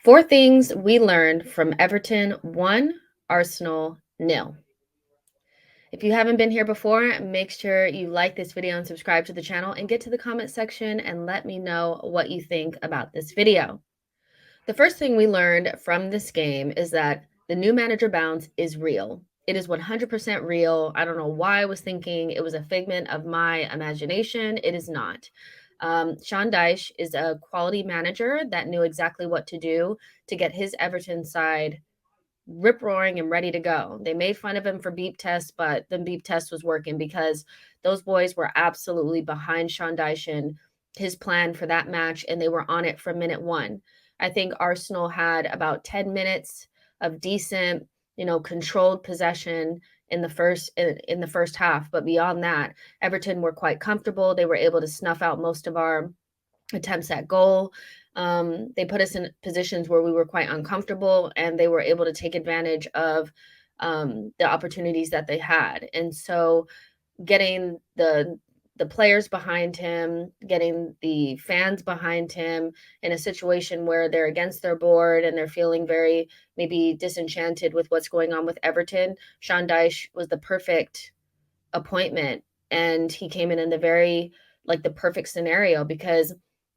Four things we learned from Everton 1, Arsenal nil. If you haven't been here before, make sure you like this video and subscribe to the channel and get to the comment section and let me know what you think about this video. The first thing we learned from this game is that the new manager bounce is real. It is 100% real. I don't know why I was thinking it was a figment of my imagination. It is not. Sean Dyche is a quality manager that knew exactly what to do to get his Everton side rip roaring and ready to go. They made fun of him for beep test, but the beep test was working because those boys were absolutely behind Sean Dyche and his plan for that match, and they were on it from minute one. I think Arsenal had about 10 minutes of decent, controlled possession in the first half, but beyond that, Everton were quite comfortable. They were able to snuff out most of our attempts at goal. They put us in positions where we were quite uncomfortable, and they were able to take advantage of the opportunities that they had. And so, getting the players behind him, getting the fans behind him in a situation where they're against their board and they're feeling very maybe disenchanted with what's going on with Everton, Sean Dyche was the perfect appointment, and he came in the very the perfect scenario because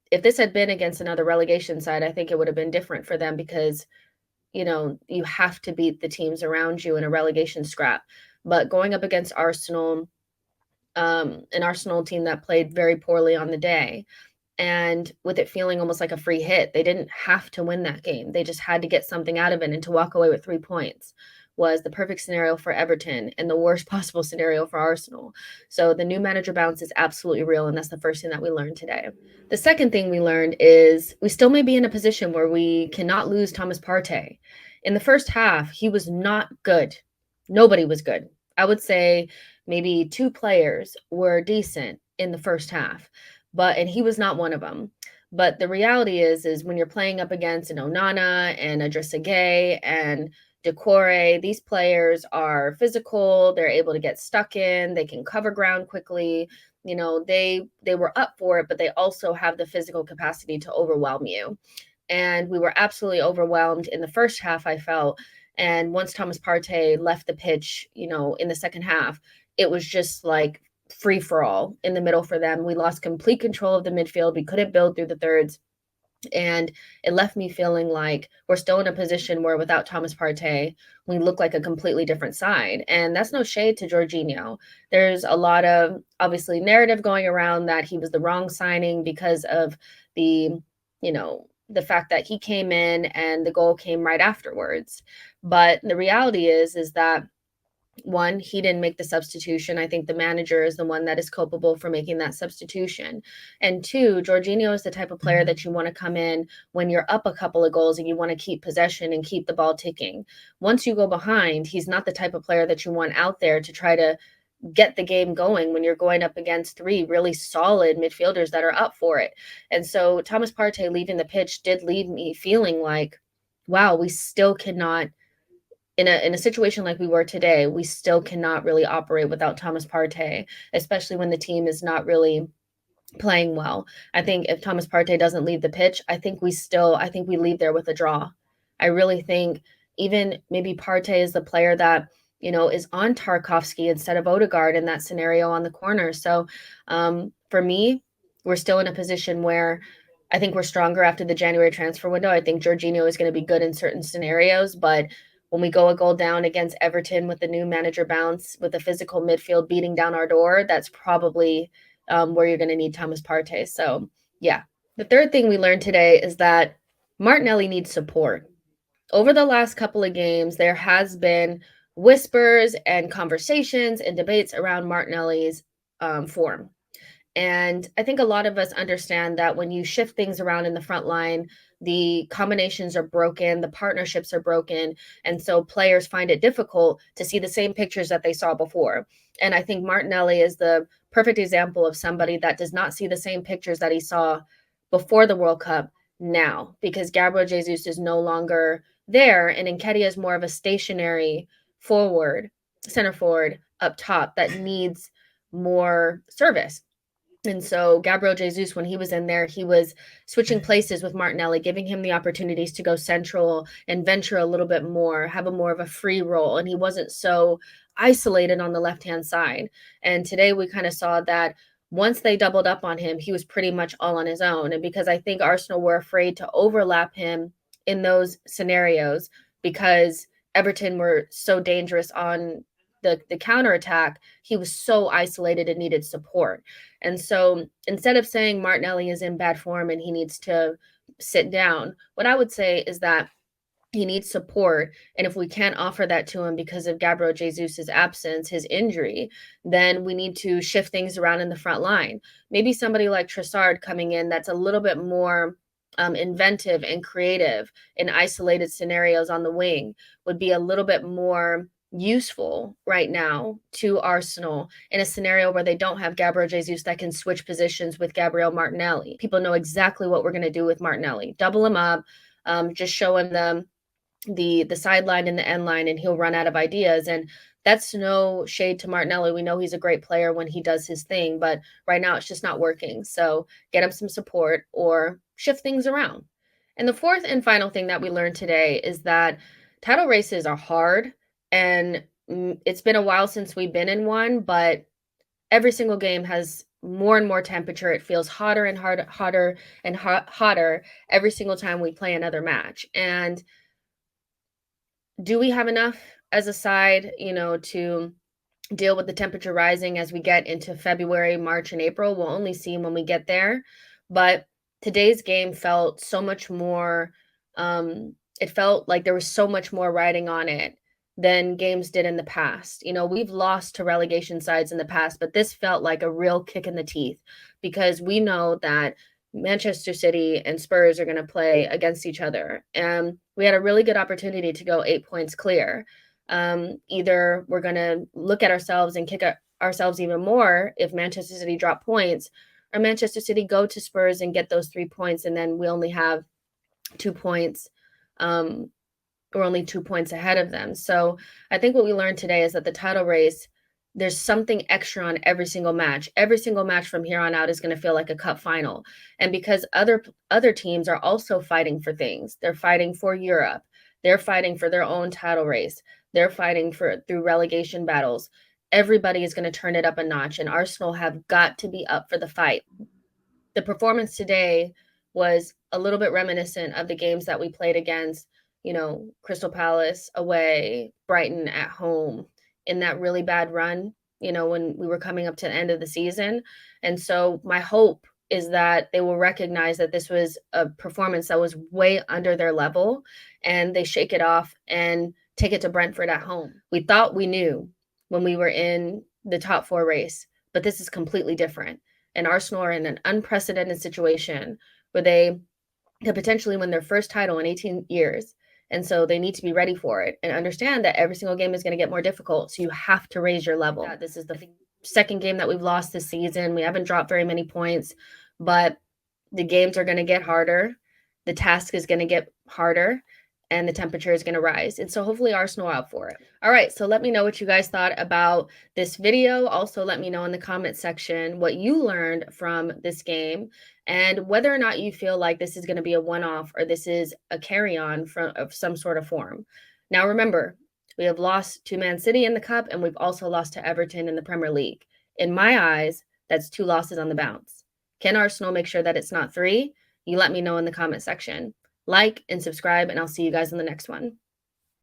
if this had been against another relegation side, I think it would have been different for them because, you have to beat the teams around you in a relegation scrap. But going up against Arsenal, an Arsenal team that played very poorly on the day, and with it feeling almost like a free hit, they didn't have to win that game. They just had to get something out of it, and to walk away with 3 points was the perfect scenario for Everton and the worst possible scenario for Arsenal. So the new manager bounce is absolutely real, and that's the first thing that we learned today. The second thing we learned is we still may be in a position where we cannot lose Thomas Partey. In the first half, he was not good. Nobody was good. I would say maybe 2 players were decent in the first half, and he was not one of them. But the reality is when you're playing up against an Onana and a Gay and Decore, these players are physical. They're able to get stuck in. They can cover ground quickly. They were up for it, but they also have the physical capacity to overwhelm you. And we were absolutely overwhelmed in the first half, I felt. And once Thomas Partey left the pitch, in the second half, it was just like free for all in the middle for them. We lost complete control of the midfield. We couldn't build through the thirds. And it left me feeling like we're still in a position where without Thomas Partey, we look like a completely different side. And that's no shade to Jorginho. There's a lot of obviously narrative going around that he was the wrong signing because of the fact that he came in and the goal came right afterwards. But the reality is that one, he didn't make the substitution. I think the manager is the one that is culpable for making that substitution. And two, Jorginho is the type of player that you want to come in when you're up a couple of goals and you want to keep possession and keep the ball ticking. Once you go behind, he's not the type of player that you want out there to try to get the game going when you're going up against 3 really solid midfielders that are up for it. And so Thomas Partey leaving the pitch did leave me feeling like, wow, we still cannot in a situation like we were today, we still cannot really operate without Thomas Partey, especially when the team is not really playing well. I think if Thomas Partey doesn't leave the pitch, I think we leave there with a draw. I really think even maybe Partey is the player that, is on Tarkowski instead of Odegaard in that scenario on the corner. So for me, we're still in a position where I think we're stronger after the January transfer window. I think Jorginho is going to be good in certain scenarios, but when we go a goal down against Everton with the new manager bounce, with the physical midfield beating down our door, that's probably where you're going to need Thomas Partey. So, yeah. The third thing we learned today is that Martinelli needs support. Over the last couple of games, there has been whispers and conversations and debates around Martinelli's form. And I think a lot of us understand that when you shift things around in the front line, the combinations are broken, the partnerships are broken. And so players find it difficult to see the same pictures that they saw before. And I think Martinelli is the perfect example of somebody that does not see the same pictures that he saw before the World Cup now, because Gabriel Jesus is no longer there. And Nketiah is more of a stationary center forward up top that needs more service. And so Gabriel Jesus, when he was in there, he was switching places with Martinelli, giving him the opportunities to go central and venture a little bit more, have a more of a free role. And he wasn't so isolated on the left-hand side. And today we kind of saw that once they doubled up on him, he was pretty much all on his own. And because I think Arsenal were afraid to overlap him in those scenarios because Everton were so dangerous on the counterattack, he was so isolated and needed support. And so instead of saying Martinelli is in bad form and he needs to sit down, what I would say is that he needs support. And if we can't offer that to him because of Gabriel Jesus's absence, his injury, then we need to shift things around in the front line. Maybe somebody like Trossard coming in that's a little bit more inventive and creative in isolated scenarios on the wing would be a little bit more useful right now to Arsenal in a scenario where they don't have Gabriel Jesus that can switch positions with Gabriel Martinelli. People know exactly what we're going to do with Martinelli. Double him up, just show him the sideline and the end line, and he'll run out of ideas. And that's no shade to Martinelli. We know he's a great player when he does his thing, but right now it's just not working. So get him some support or shift things around. And the fourth and final thing that we learned today is that title races are hard, and it's been a while since we've been in one, but every single game has more and more temperature. It feels hotter and hotter and hotter every single time we play another match. And do we have enough as a side, to deal with the temperature rising as we get into February, March, and April? We'll only see when we get there. But today's game felt so much more, it felt like there was so much more riding on it than games did in the past. We've lost to relegation sides in the past, but this felt like a real kick in the teeth because we know that Manchester City and Spurs are going to play against each other. And we had a really good opportunity to go 8 points clear. Either we're going to look at ourselves and kick ourselves even more if Manchester City drop points, or Manchester City go to Spurs and get those 3 points, and then we only have 2 points. We're only 2 points ahead of them. So I think what we learned today is that the title race, there's something extra on every single match. Every single match from here on out is going to feel like a cup final. And because other teams are also fighting for things. They're fighting for Europe. They're fighting for their own title race. They're fighting through relegation battles. Everybody is going to turn it up a notch, and Arsenal have got to be up for the fight. The performance today was a little bit reminiscent of the games that we played against, Crystal Palace away, Brighton at home, in that really bad run, when we were coming up to the end of the season. And so my hope is that they will recognize that this was a performance that was way under their level, and they shake it off and take it to Brentford at home. We thought we knew when we were in the top 4 race, but this is completely different. And Arsenal are in an unprecedented situation where they could potentially win their first title in 18 years. And so they need to be ready for it and understand that every single game is going to get more difficult. So you have to raise your level. This is the second game that we've lost this season. We haven't dropped very many points, but the games are going to get harder. The task is going to get harder, and the temperature is going to rise. And so hopefully Arsenal are out for it. All right, so let me know what you guys thought about this video. Also, let me know in the comment section what you learned from this game and whether or not you feel like this is going to be a one-off or this is a carry-on of some sort of form. Now, remember, we have lost to Man City in the Cup, and we've also lost to Everton in the Premier League. In my eyes, that's 2 losses on the bounce. Can Arsenal make sure that it's not 3? You let me know in the comment section. Like and subscribe, and I'll see you guys in the next one.